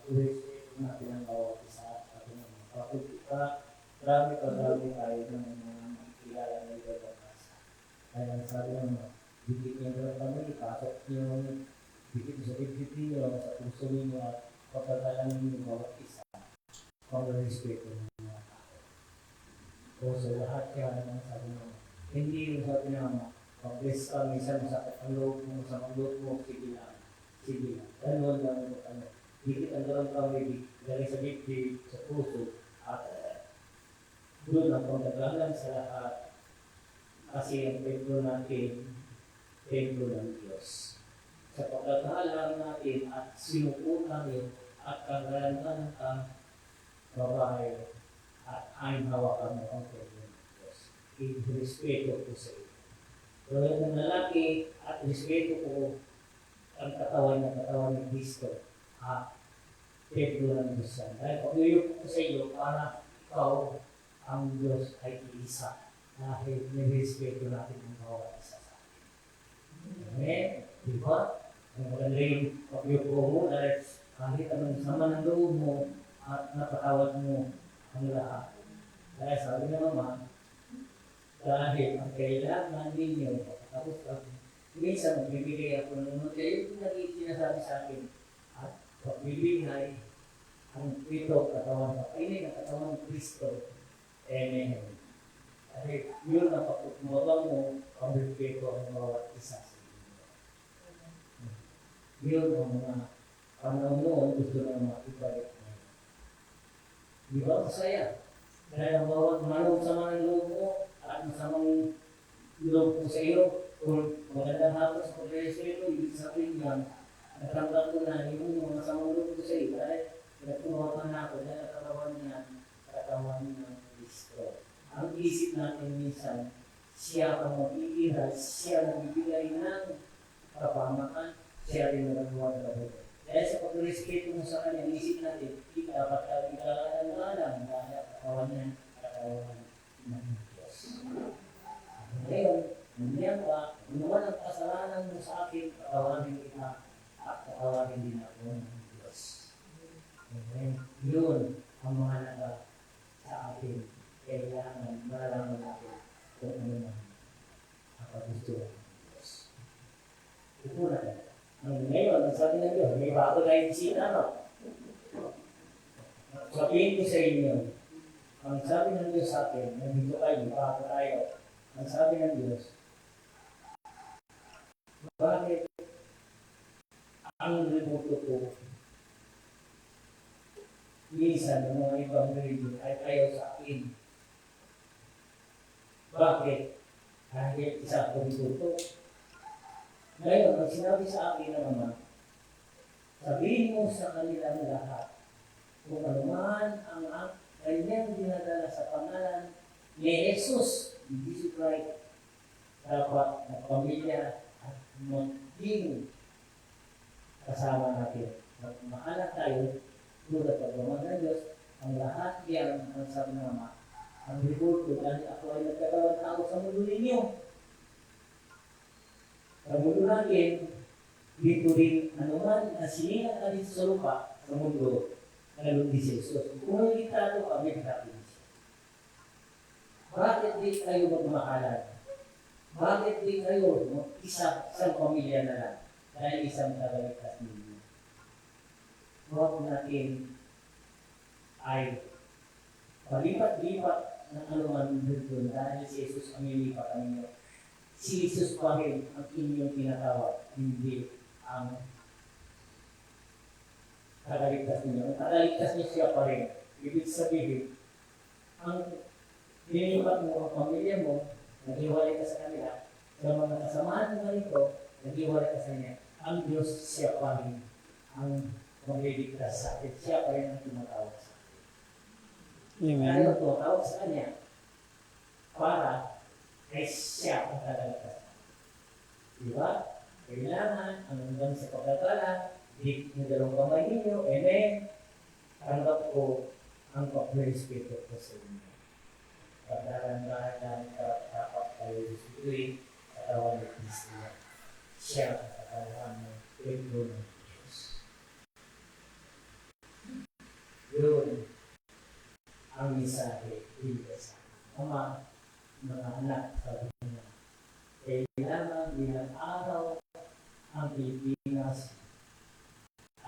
i-respeto natin ang bawat isa at ating mga kapatid. Marami tayo ng mga makikilala na ibabas. Kaya sabi naman, bigit niyo ng kami, pasok niyo, bigit sa bigit niyo, sa puso niyo at pagkagalan niyo bawat isa. Pag-respeto ng mga tao. O sa lahat yan ang sabi naman, hindi yung sabi naman, pag-bless ka, minsan masakit ang loob mo, sa loob mo, sige lang. Sige lang. Ganun lang ito, bigit ang dalang kami, galing sa bigit, sa puso, at doon ang pagkagalan sa lahat. Kasi ang templo natin, templo ng Diyos. Sa pagkagalan natin at sinukunan yun at kagalangan ng babae at ang hawakan mo ang templo ng Diyos. I-respeto ko sa iyo. Pero ng lalaki at respeto ko ang katawan ng Kristo at templo ng Diyos yan. Dahil pag-uyok ko sa iyo para ikaw ang Diyos ay iisa. Dahil nirespeto natin ang bawat isa sa atin. Amen? Diba? Ang maganda yung pag-uyoko mo dahil kahit anong sama ng loob mo at napatawad mo ang lahat. Dahil sabi na naman, dahil ang kailangan ninyo, tapos minsan magbibigay ako ng mga kayo yung sinasabi sa akin at magbibigay ang ito katawan ng kainin ang katawan ng Kristo. Amen. Dahil yun ang pagkukumabang mo ang respeto ang bawat isa sa inyo. Yun ang mga panahon noon gusto na makibalik ngayon. Di ba masaya? Dahil ang bawat manong sama ng loob mo at masamang loob mo sa iyo kung magandang hapon sa pag-respeto, ibig sabihin yan, natanggap ko na yung mga masamang loob ko sa iyo dahil nagtumawakan na ako dahil katawan ng Kristo. Ang isip natin minsan, siya ang mag-iiral, siya ang magbibigay ng kapamakan, siya rin nagagawa ng kabuti. Dahil sa pag-respeto mo sa kanya, isip natin, dapat ikalaan-alang dahil katawan niya, katawan ng Diyos. Ngayon, nandiyan ka, gumawa ng kasalanan mo sa akin, katawanin kita, at katawanin din ako ng Diyos. Amen. Yun ang mga naga sa atin. Kailangan malalaman natin kung ano man ang paggustuhan ng Diyos. Ito na yan. Ngayon, ang sabi ng Diyos, may bago tayong bisita, no? Sabihin ko sa inyo, ang sabi ng Diyos sa akin, nandito kayo, bago tayo, ang sabi ng Diyos, bakit ang ributo ko minsan ng mga ibang religion ay ayaw sa akin? Bakit? Kahit isa kong tuto. Ngayon, ang sinabi sa akin na naman, sabihin mo sa kanilang lahat, kung anuman ang kanyang dinadala sa pangalan ni Jesus, ni Jesus Christ, dapat na pamilya at maging kasama natin. Magmahalan tayo, tulad pagmamahal ng Diyos, ang lahat yan, ang sabi ng Ama, ang report ko, dahil ako ay nagkatawang tao sa mundo ninyo. Sa mundo natin, dito rin anuman na sinilang ka dito sa lupa, sa mundo, nalun di si Jesus. Kung hindi tato, kami natin siya. Bakit di kayo magmahalan? Bakit di kayo isang pamilya na lang? Dahil isang tagaligtas ninyo. Huwag natin ay palipat-lipat ng anuman doon dahil si Jesus ang ilipat ninyo. Si Jesus pa rin ang inyong tinatawag, hindi ang tagaligtas ninyo. Ang tagaligtas niyo siya pa rin. Ibig sabihin, ang nilipat mo ang pamilya mo, nag-iwalay ka sa kanila, sa mga kasamahan mo nito, nag-iwalay ka sa niya. Ang Diyos siya pa rin ang magliligtas sa atin. Siya pa rin ang tumatawag sa atin. Amen. Kaya tumatawag sa kanya para ay siya ang tagaligtas. Diba? Kailangan ang hanggang sa pagkakala, di yung dalawang kamay ninyo, amen, tanggap ko ang pag-respeto ko sa inyo. Pagdaran-daran dapat tayo disutuin, katawan ng Kristo. Siya ang katawan ng templo ng Diyos. mensahe dito sa Ama, mga anak, sabi niya. Kailangan bilang araw ang Pilipinas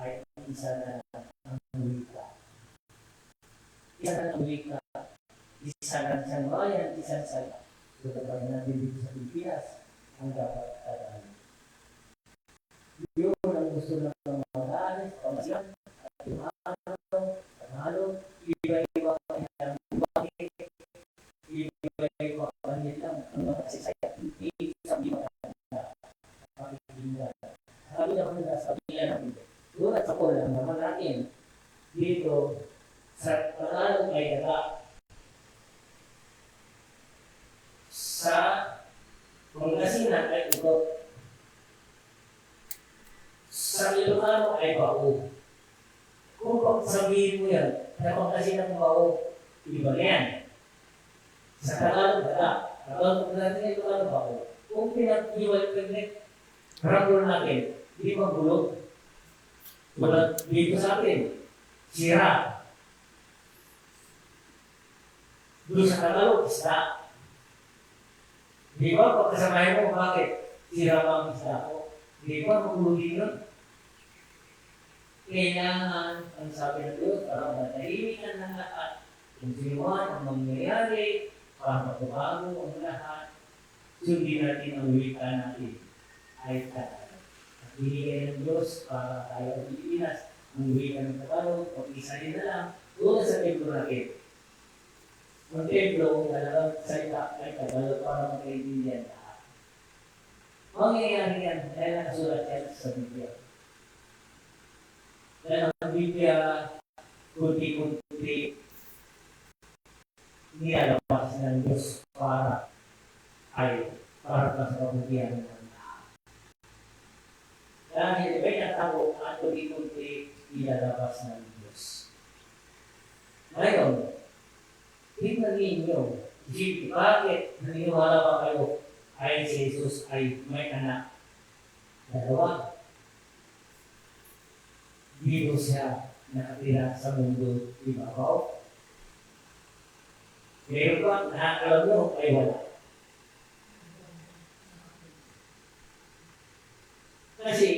ay isa na ang wika. Isa na ang wika. Isa na ang bayan, isa sa gagawin natin dito sa Pilipinas ang dapat tadaan. Yun ang gusto ng mga alis, pamasiyan, at yung araw, panalo, iba-iba ang bakit, iba-iba ang nilang ang mga sisaya. Sabi mo na, pakikinggan. Sabi na ko na, sabi niya namin, doon at ako lang naman natin, dito, sa Tagalog ay daga, sa Pangasinan ay ugot, sa Ilocano ay bao. Kung sabihin mo yan, sa Pangasinan bao, iba yan. Sa Tagalog daga, Tagalog natin ay Ilocano bao. Kung pinag-iwal ranggol natin, di ba bulog? Wala dito sa atin, sira. Doon sa Tagalog, isda. Di ba, pagkasamahin mo, bakit? Sira ba ang isda ko? Di ba, magulugin yun? Kailangan, ang sabi ng Diyos, para matahimikan ng lahat, kung sinuwan ang mangyayari, para magbabago ang lahat, sundin natin ang wika natin. Ay tayo. At binigay ng Diyos para tayo sa Pilipinas, ang wika ng Tagalog, pag-isahin na lang, doon sa templo natin. Ang templo, talagang salita ay Tagalog para magkaintindihan lahat. Mangyayari yan, dahil nakasulat yan sa Biblia. Dahil ang Biblia, kunti-kunti, nilalabas ng Diyos para sa kabutihan ng lahat. Dahil may natago at kunti-kunti nilalabas ng Diyos. Ngayon, tingnan ninyo, bakit naniniwala ba kayo ay si Jesus ay may anak? Dalawa. Dito siya nakatira sa mundo ibabaw. Meron ba nakakalam mo ay wala? Kasi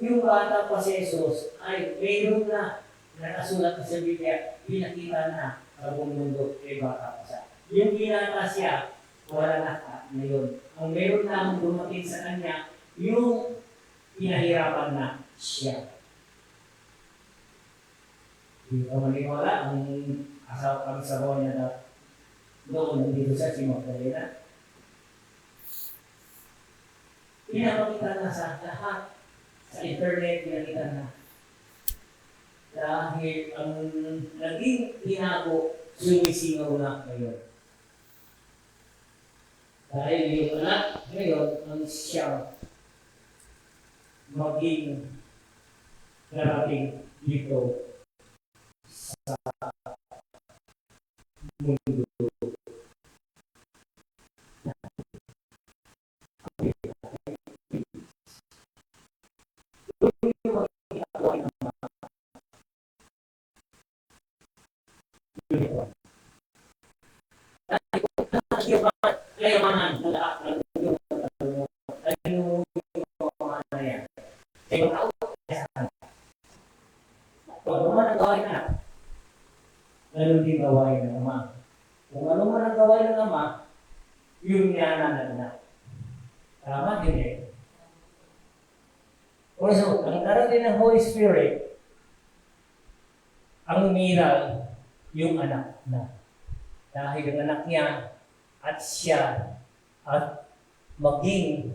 yung bata pa si Jesus ay mayroon na nakasulat sa Biblia, pinakita na sa buong mundo ay bata pa siya. Yung binata siya, wala na ngayon. Ang meron na dumating sa kanya, yung pinahirapan na siya. Hindi ka maniwala, ang asawa niya na doon, nandito siya, si Magdalena. Pinapakita na sa lahat, sa internet, pinakita na. Dahil ang naging tinago, sumisingaw na ngayon. Dahil yung anak ngayon, ang siyang maging narating dito sa mundo. Kayamanan ng lahat ng kung ano man ang gawain na, ganun din gawain ng Ama. Kung ano man ang gawain ng Ama, yun niyanan ng anak. Tama din eh. So, ang darating ng Holy Spirit, ang umiral yung anak na. Dahil yung anak niya at siya at maging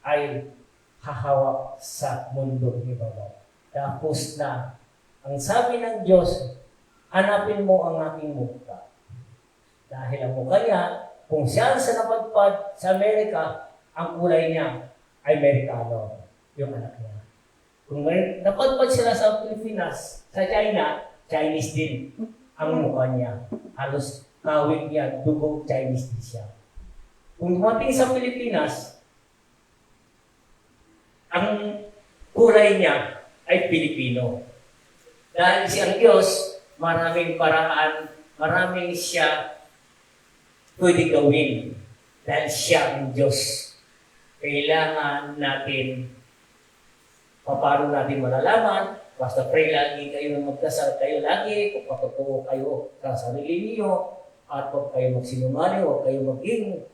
ay hahawak sa mundo ni Baba. Tapos na, ang sabi ng Diyos, hanapin mo ang aking mukha. Dahil ang mukha niya, kung siya sa napadpad sa Amerika, ang kulay niya ay Amerikano, yung anak niya. Kung napadpad sila sa Pilipinas, sa China, Chinese din ang mukha niya. Halos kawig niya, dugong Chinese din siya. Kung dumating sa Pilipinas, ang kulay niya ay Pilipino. Dahil siyang Diyos, maraming paraan, maraming siya pwede gawin. Dahil siya ang Diyos. Kailangan natin, paano natin malalaman, basta pray lagi kayo na magdasal kayo lagi, kung patutuo kayo sa sarili niyo, at huwag kayo magsinungaling, huwag kayo maging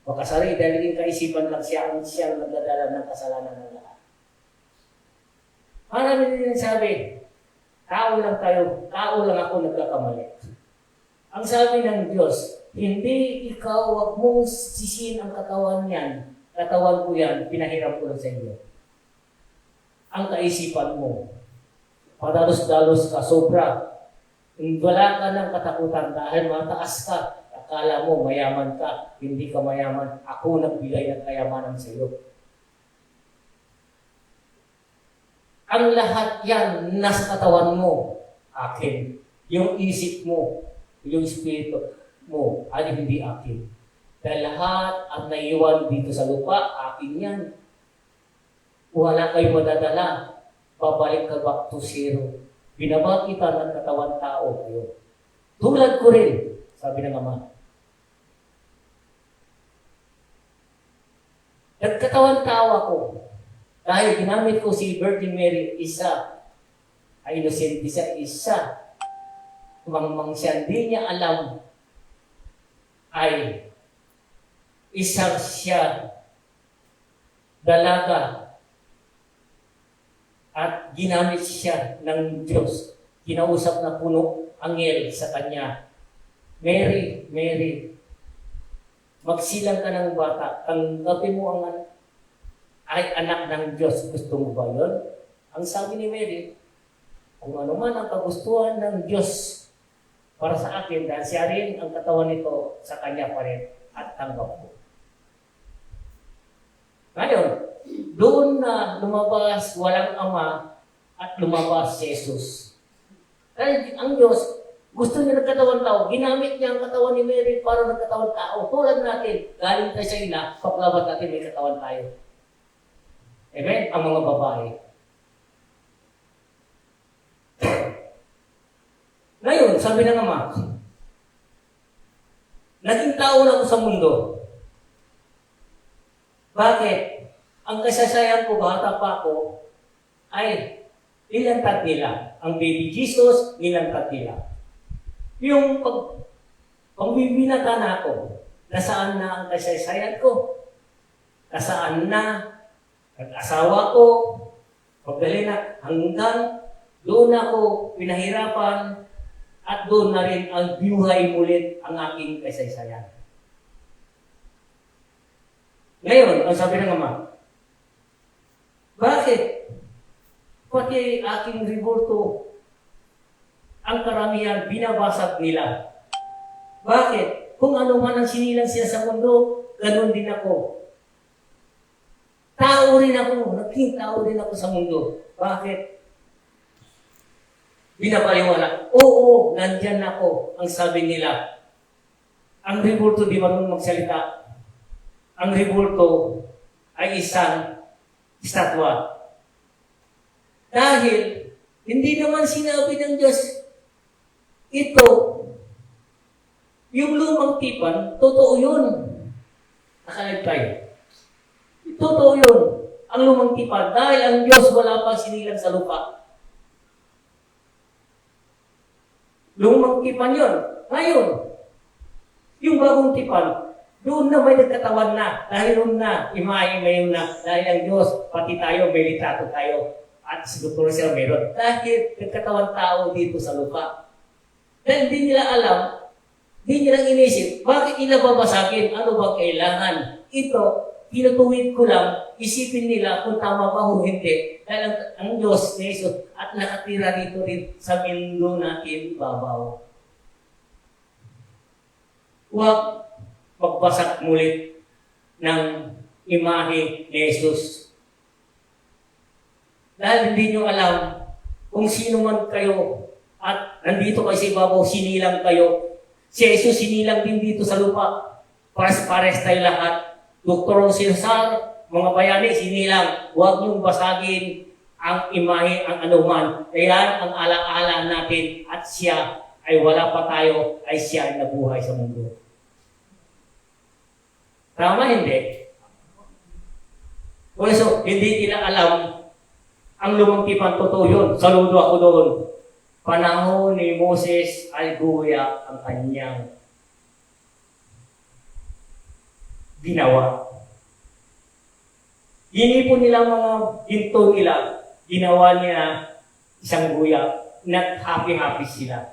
makasari, dahil yung kaisipan lang siya ang nagdadala ng kasalanan ng lahat. Marami din sabi, tao lang tayo, tao lang ako nagkakamali. Ang sabi ng Diyos, hindi ikaw, huwag mong sisihin ang katawan niyan, katawan ko yan, pinahiram ko lang sa inyo. Ang kaisipan mo, padalos-dalos ka, sobra. Wala ka ng katakutan dahil mataas ka. Akala mo mayaman ka, hindi ka mayaman. Ako nagbigay ng kayamanan sa iyo. Ang lahat yan nasa katawan mo, akin. Yung isip mo, yung espiritu mo, ay hindi akin. Dahil lahat ang naiwan dito sa lupa, akin yan. Wala kayo madadala. Babalik ka back to zero. Binaba kita ng katawan tao kayo. Tulad ko rin, sabi ng Ama. Nagkatawan tao ako. Dahil ginamit ko si Virgin Mary, isa. Ay innocent isa. Mangmang siya, hindi niya alam ay isang siya dalaga at ginamit siya ng Diyos. Kinausap na puno anghel sa kanya. Mary, Mary, magsilang ka ng bata. Tanggapin mo ang ay anak ng Diyos. Gusto mo ba yun? Ang sabi ni Mary, kung ano man ang kagustuhan ng Diyos para sa akin, dahil siya rin ang katawan nito, sa kanya pa rin at tanggap ko. Ngayon, doon na lumabas walang ama at lumabas si Jesus. Dahil ang Diyos, gusto niya ng katawan tao, ginamit niya ang katawan ni Mary para ng katawan tao. Tulad natin, galing tayo sa ina, paglabat natin may katawan tayo. Amen? Ang mga babae. Ngayon, sabi ng Ama, naging tao na ako sa mundo. Bakit? Ang kasasayan ko, bata pa ako, ay nilantad nila. Ang baby Jesus, nilantad nila. Yung pagbibinata na ako, nasaan na ang kasaysayan ko? Nasaan na nag-asawa ko? Pagdali na hanggang doon ako pinahirapan at doon na rin ang buhay mulit ang aking kasaysayan. Ngayon, ang sabi ng Ama, bakit? Pati aking revolto, ang karamihan binabasag nila. Bakit? Kung ano man ang sinilang siya sa mundo, ganun din ako. Tao rin ako, naging tao rin ako sa mundo. Bakit? Binabaliwala. Oo, nandyan ako. Ang sabi nila, ang revolto di marunong magsalita. Ang revolto ay isang estatwa. Dahil, hindi naman sinabi ng Diyos, ito, yung lumang tipan, totoo yun. Nakalag tayo. Totoo yun. Ang lumang tipan. Dahil ang Diyos wala pang sinilang sa lupa. Lumang tipan yun. Ngayon, yung bagong tipan, doon na may nagkatawan na. Dahil doon na, ima-imayin na. Dahil ang Diyos, pati tayo, may litrato tayo. At si Dr. Rizal meron. Dahil nagkatawan tao dito sa lupa. Dahil hindi nila alam, hindi nila inisip, bakit nila babasagin? Ano ba kailangan? Ito, pinutuwid ko lang, isipin nila kung tama ba o hindi. Dahil ang Diyos ni Jesus at nakatira dito rin sa mundo natin babaw. Huwag magbasag mulit ng imahe ni Jesus. Dahil hindi nyo alam kung sino man kayo at nandito kayo sa ibabaw, sinilang kayo. Si Jesus sinilang din dito sa lupa. Pares-pares tayo lahat. Dr. Cesar, mga bayani, sinilang. Huwag niyong basagin ang imahe, ang anuman. Kaya ang alaala natin at siya ay wala pa tayo, ay siya ay nabuhay sa mundo. Tama, hindi? So, hindi nila alam ang lumang tipan, totoo yun. Saludo ako doon. Panahon ni Moses ay guya ang kanyang ginawa. Hinipon nila mga ginto nila, ginawa niya isang guya, nag-happy-happy sila.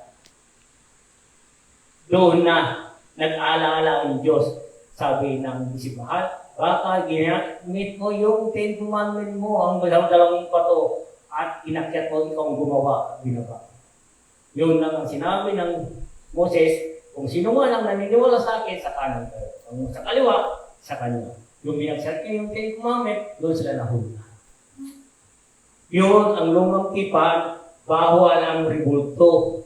Doon na nag-alaala ang Diyos, sabi ng si Mahal, baka ginamit mo yung 10 commandment mo, ang dalawang pato, at inakyat mo ikaw gumawa, ginawa. Yun lang ang sinabi ng Moses, kung sino man ang naniniwala sa akin, sa kanan kayo. Kung sa kaliwa, sa kanya. Yung binagsak niya yung 10 commandment, doon sila nahuli. Yun ang lumang tipan, bawal ang ribulto.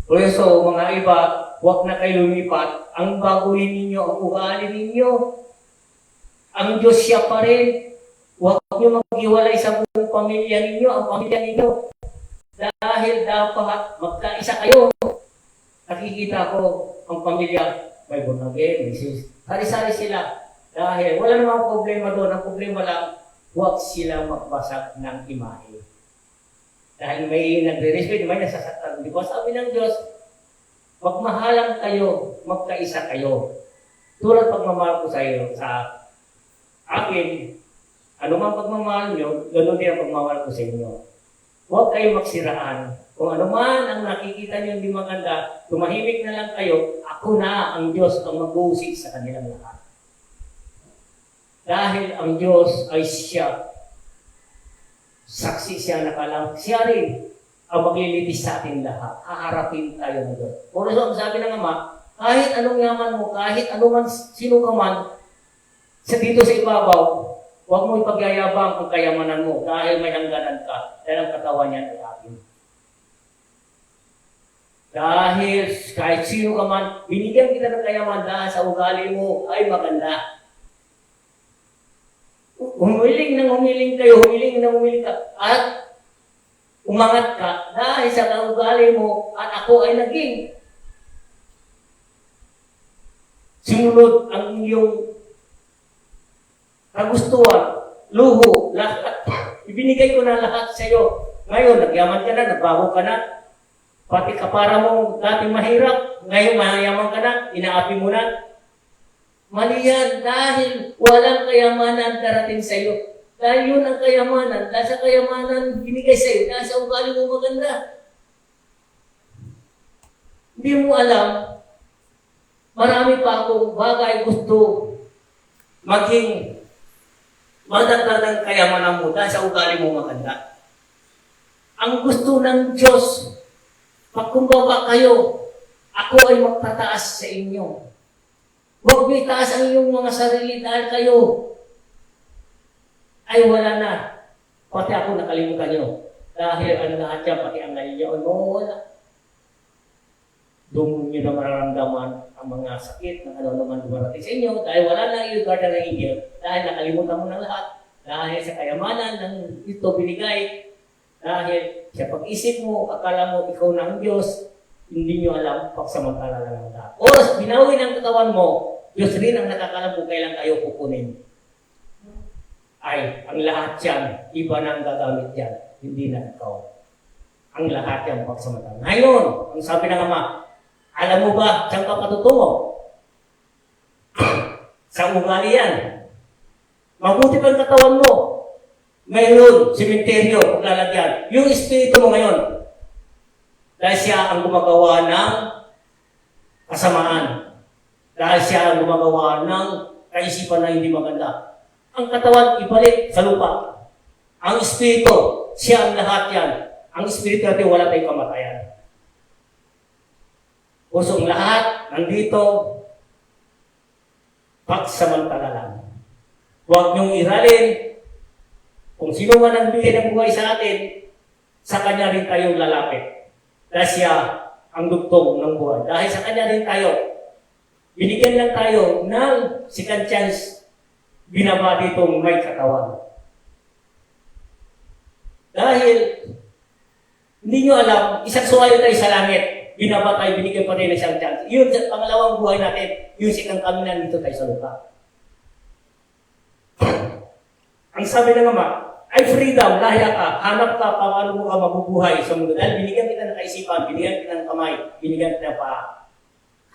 Kaya so, mga iba, huwag na kayo lumipat, ang baguhin ninyo, ang ugali ninyo. Ang Diyos siya pa rin. Huwag niyo maghiwalay sa buong pamilya ninyo, ang pamilya ninyo. Dahil dapat magkaisa kayo. Nakikita ko ang pamilya, may born again, may sis. Sari-sari sila. Dahil wala namang problema doon. Ang problema lang, huwag sila magbasag ng imahe. Dahil may nagre-respect, may nasasaktan. Di ba sabi ng Diyos, magmahalan kayo, magkaisa kayo. Tulad pagmamahal ko sa iyo, sa akin, anumang pagmamahal nyo, ganoon din ang pagmamahal ko sa inyo. Huwag kayo magsiraan. Kung ano man ang nakikita niyo hindi maganda, tumahimik na lang kayo, ako na ang Diyos ang mag-uusig sa kanilang lahat. Dahil ang Diyos ay siya, saksi siya nakalang, siya rin ang maglilitis sa ating lahat. Haharapin tayo ng Diyos. Por eso, ang sabi ng Ama, kahit anong yaman mo, kahit anong sino ka man, sa dito sa ibabaw, huwag mo ipagyayabang ang kayamanan mo dahil may hangganan ka, dahil ang katawan niya ay akin. Dahil kahit sino ka man, binigyan kita ng kayaman dahil sa ugali mo ay maganda. Humiling kayo, humiling ka, at umangat ka dahil sa ugali mo at ako ay naging sinunod ang iyong kagustuhan, luho, lahat. Ibinigay ko na lahat sa iyo. Ngayon, nagyaman ka na, nagbago ka na. Pati kapara mo dating mahirap, ngayon mayaman ka na, inaapi mo na. Mali yan dahil walang kayamanan darating sa iyo. Dahil yun ang kayamanan. Dahil sa kayamanan binigay sa iyo, dahil sa ugali mo maganda. Hindi mo alam, marami pa akong bagay gusto maging madagdag ng kayamanan mo dahil sa ugali mo maganda. Ang gusto ng Diyos, pagkumbaba kayo, ako ay magtataas sa inyo. Huwag mo itaas ang iyong mga sarili dahil kayo ay wala na. Pati ako nakalimutan nyo. Dahil ang lahat yan, pati ang ngayon, wala. Doon nyo na mararamdaman ang mga sakit ng ano naman dumarating sa inyo dahil wala na yung garden ng angel. Dahil nakalimutan mo ng lahat. Dahil sa kayamanan ng ito binigay. Dahil sa pag-isip mo, akala mo ikaw na ang Diyos, hindi nyo alam pagsamantala lang ng lahat. Oras, binawi ng katawan mo, Diyos rin ang nakakalam kung kailan kayo kukunin. Ay, ang lahat yan, iba na ang gagamit yan, hindi na ikaw. Ang lahat yan pagsamantala. Ngayon, ang sabi ng Ama, alam mo ba, saan ka patutungo? Sa ugali yan. Mabuti pa ang katawan mo. Ngayon, simenteryo, paglalagyan. Yung espiritu mo ngayon, dahil siya ang gumagawa ng kasamaan. Dahil siya ang gumagawa ng kaisipan na hindi maganda. Ang katawan, ibalik sa lupa. Ang espiritu, siya ang lahat yan. Ang espiritu natin, wala tayong kamatayan. Kusong lahat, nandito, pagsamantala lang. Huwag niyong iralin. Kung sino man ang bigay ng buhay sa atin, sa kanya rin tayong lalapit. Dahil siya ang dugtong ng buhay. Dahil sa kanya rin tayo, binigyan lang tayo ng second chance, binaba ditong may katawan. Dahil hindi nyo alam, isang suwayo tayo sa langit. Binaba tayo, binigyan pa tayo ng isang chance. Yun sa pangalawang buhay natin, yung sikang kami nandito tayo sa lupa. Ang sabi ng Ama, ay freedom, lahya ka, hanap ka, paano mo ka mabubuhay sa mundo. Dahil binigyan kita ng kaisipan, binigyan kita ng kamay, binigyan kita ng paa.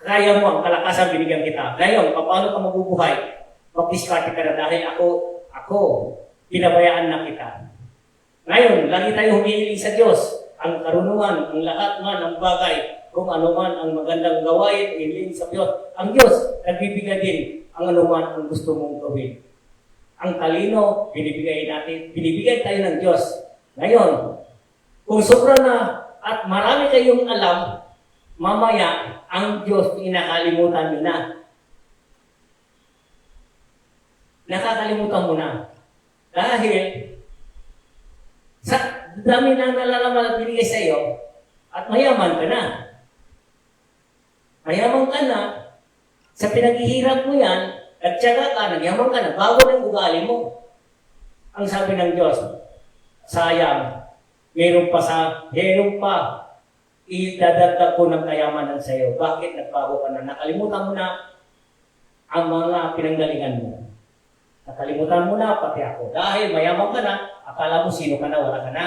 Kaya mo, ang kalakasan, binigyan kita. Ngayon, paano ka mabubuhay? Mag-discard ka na dahil ako, pinabayaan na kita. Ngayon, lagi tayo humihiling sa Diyos. Ang karunungan, ang lahat man, ang bagay, kung ano man ang magandang gawain, hiling sa Diyos. Ang Diyos, nagbibigay din ang ano man ang gusto mong gawin. Ang talino, binibigay natin, binibigay tayo ng Diyos. Ngayon, kung sobra na at marami kayong alam, mamaya, ang Diyos inakalimutan nyo na. Nakakalimutan mo na. Dahil, sa dami na nalalaman at binigay sa iyo, at mayaman ka na. Mayaman ka na, sa pinaghihirap mo yan, at saka ka, nagyaman ka na, bago ng ugali mo. Ang sabi ng Diyos, sayang, meron pa, idadagdag ko ng kayamanan sa iyo. Bakit nagbago ka na? Nakalimutan mo na ang mga pinanggalingan mo. Nakalimutan mo na, pati ako. Dahil mayaman ka na, akala mo sino ka na, wala ka na.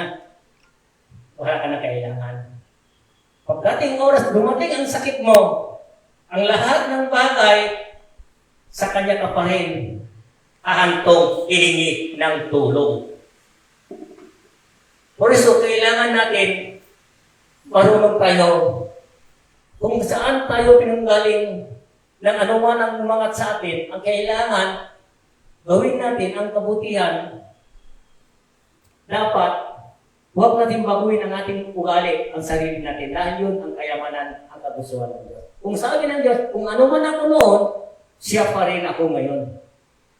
Wala ka na kailangan. Pagdating oras, dumating ang sakit mo, ang lahat ng bagay, sa kanya ka pa rin ahantong hihingi ng tulong. Por eso, kailangan natin marunong tayo kung saan tayo pinanggaling ng anuman ang umangat sa atin, ang kailangan gawin natin ang kabutihan. Dapat, huwag natin baguhin ang ating ugali, ang sarili natin, dahil yun ang kayamanan, ang kagustuhan ng Diyos. Kung sabi ng Diyos, kung ano man ako noon, siya pa rin ako ngayon.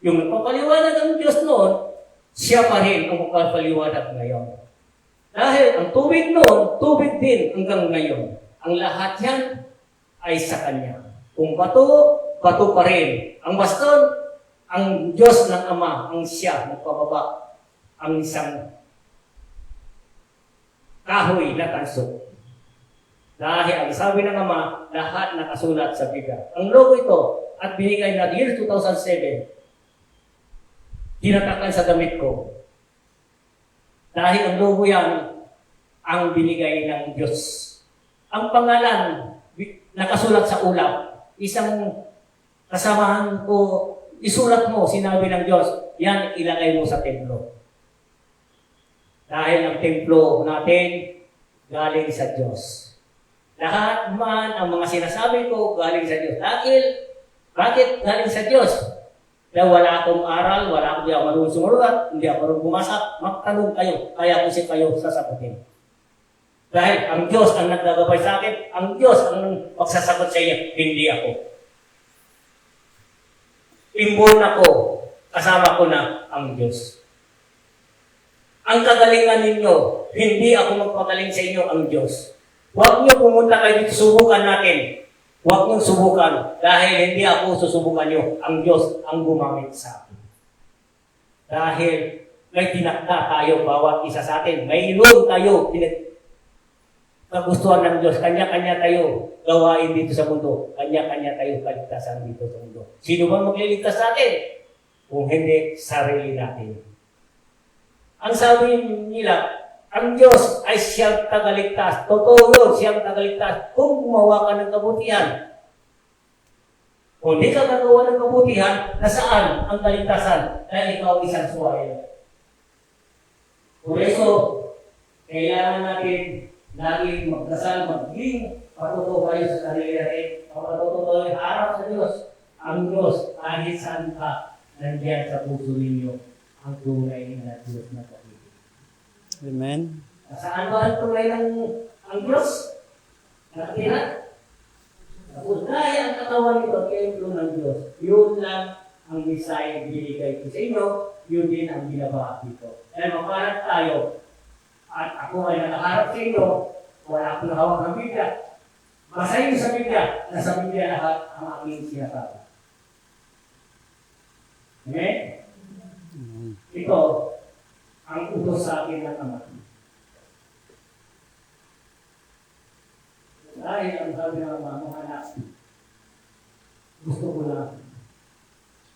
Yung nagpapaliwanag ang Diyos noon, siya pa rin ang magpapaliwanag ngayon. Dahil ang tubig noon, tubig din hanggang ngayon. Ang lahat yan ay sa Kanya. Kung bato, bato pa rin. Ang baston, ang Diyos ng Ama, ang siya, nagpababa, ang isang kahoy na tanso. Dahil ang sabi ng Ama, lahat nakasulat sa Biblia. Ang logo ito, at binigay na year 2007, tinatakan sa damit ko. Dahil ang logo yan, ang binigay ng Diyos. Ang pangalan, nakasulat sa ulap. Isang kasamahan ko, isulat mo, sinabi ng Diyos, yan ilagay mo sa templo. Dahil ang templo natin, galing sa Diyos. Lahat man ang mga sinasabi ko, galing sa Diyos. Dahil, bakit galing sa Diyos? Dahil wala akong aral, hindi ako marunong sumulat, hindi ako marunong bumasa, magtanong kayo, kaya ko si kayo sasagutin. Dahil ang Diyos ang nagdagabay sa akin, ang Diyos ang magsasagot sa iyo, hindi ako. Inborn ako, kasama ko na ang Diyos. Ang kagalingan ninyo, hindi ako magpagaling sa inyo ang Diyos. Huwag niyo pumunta kayo dito, subukan natin. Huwag niyong subukan dahil hindi ako susubukan niyo. Ang Diyos ang gumamit sa akin. Dahil may tinakda tayo bawat isa sa atin. Mayroon tayo kagustuhan ng Diyos. Kanya-kanya tayo gawain dito sa mundo. Kanya-kanya tayo kaligtasan dito sa mundo. Sino ba magliligtas sa atin? Kung hindi, sarili natin. Ang sabi nila, ang Diyos ay siyang tagaligtas. Totoo yun, siyang tagaligtas. Kung gumawa ka ng kabutihan, kung di ka gagawa ng kabutihan, nasaan ang kaligtasan? Dahil ikaw isang suwayo. Por eso, kailangan natin laging magdasal, maging patuto kayo sa sarili natin. Patuto kayo harap sa Diyos. Ang Diyos, kahit saan ka, nandiyan sa puso ninyo ang tunay na Diyos na pag-ibig. Amen. Saan ba ang tunay ng ang Diyos? Nakatira? Dahil ang katawan nito, templo ng Diyos. Yun lang ang Messiah binigay ko sa inyo, yun din ang ginagawa dito. Dahil maparat tayo, at ako ay nakaharap sa inyo, wala akong nahawak ng Biblia. Basahin sa Biblia, nasa Biblia lahat ang aming sinasabi. Amen? Ito, ang utos sa akin ng Ama. Dahil ang sabi ng mga anak, gusto ko na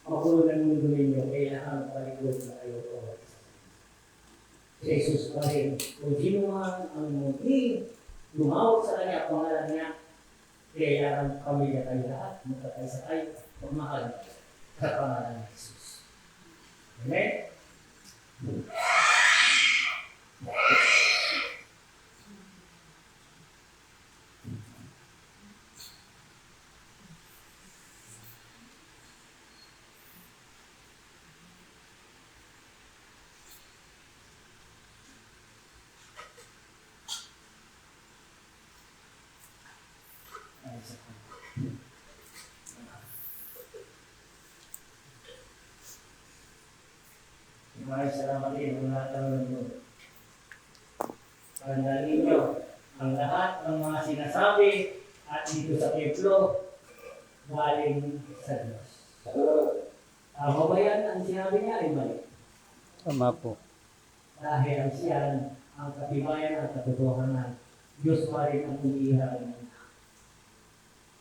makulong ng mundo ninyo, kailangan paligod na kayo bawat isa. Si Jesus pa rin, kung sino man ang muling lumawag sa kanya, pangalan niya, kailangan pamilya kayo lahat, magkakaisa kayo, pagmahal sa pangalan ni Jesus. Amen? Maraming salamat din ang lahat ng nanonood. Tandaan ninyo, ang lahat ng mga sinasabi at dito sa templo, galing sa Diyos. Tama ba yan? Ang sinabi niya ay mali. Tama po. Dahil ang siyan, ang katibayan at katotohanan, Diyos pa rin ang umiiral ng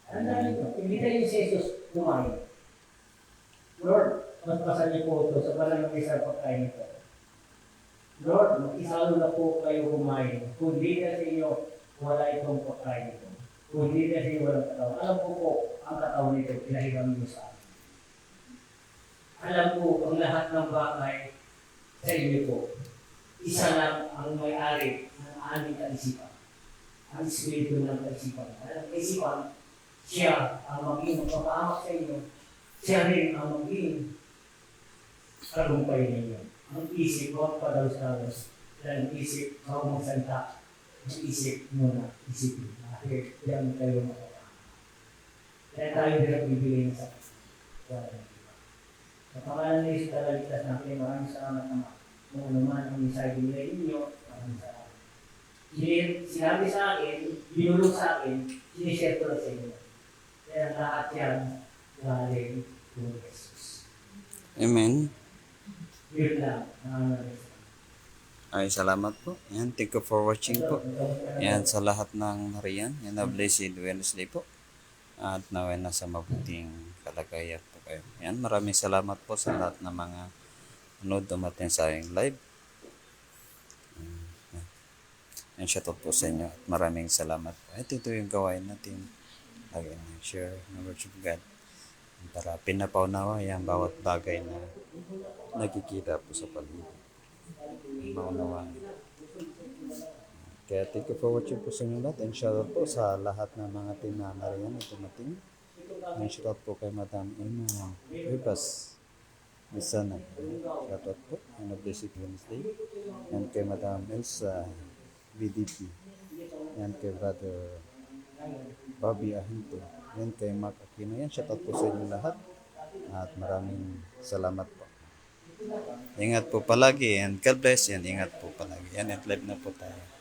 tandaan ninyo, hindi tayo si Jesus kumain. Lord, magpasan niyo po ito sa balang ng isang pagkain ito. Lord, mag-isalo na po kayo kumain. Kung di na sa inyo, wala itong pagkain ito. Kung di na sa inyo, walang katawan. Alam ko po, ang katawan nito, pinahiram niyo sa akin. Alam ko, ang lahat ng bagay sa inyo po, isa lang ang may-ari ng aming kaisipan. Ang espiritu ng kaisipan. Ang kaisipan, siya ang maging magpapahamak sa inyo. Siya rin ang maging kalumpay ninyo. Ang isip, huwag pa daw sa alas. Dahil ang isip, huwag magsanta. Ang isip muna, isipin. Dahil yan tayo makapahama. Kaya tayo din ang bibili ng sakit. Sa pangalan ni Jesus, talaligtas natin. Maraming salamat naman. Kung ano man ang mensahe binigay ninyo, maraming salamat. Sinabi sa akin, binulong sa akin, sinishare ko lang sa inyo. Kaya lahat yan, galing kay Jesus. Amen. Yun lang. Ay, salamat po. Yan, thank you for watching po. Yan, sa lahat ng nariyan. Yan, na blessed Wednesday po. At naway nasa mabuting kalagayan po kayo. Yan, maraming salamat po sa lahat ng mga nanood dumating sa aking live. Yan, shoutout po sa inyo. At maraming salamat po. At ito yung gawain natin. Again, share ng words of God. Para pinapaunawa yan bawat bagay na nakikita po sa paligid. Maunawaan. Kaya thank you for watching po sa inyo lahat. And shoutout po sa lahat ng mga team na nariyan na dumating. And shoutout po kay Madam Emma Ribas Misana. Shoutout po. And a blessed Wednesday. And kay Madam Elsa BDP. And kay Brother Bobby Ahinto. Yan kay Mark Aquino. Yan, shoutout po sa inyo lahat. At maraming salamat po. Ingat po palagi and God bless yan. Ingat po palagi. Yan, at live na po tayo.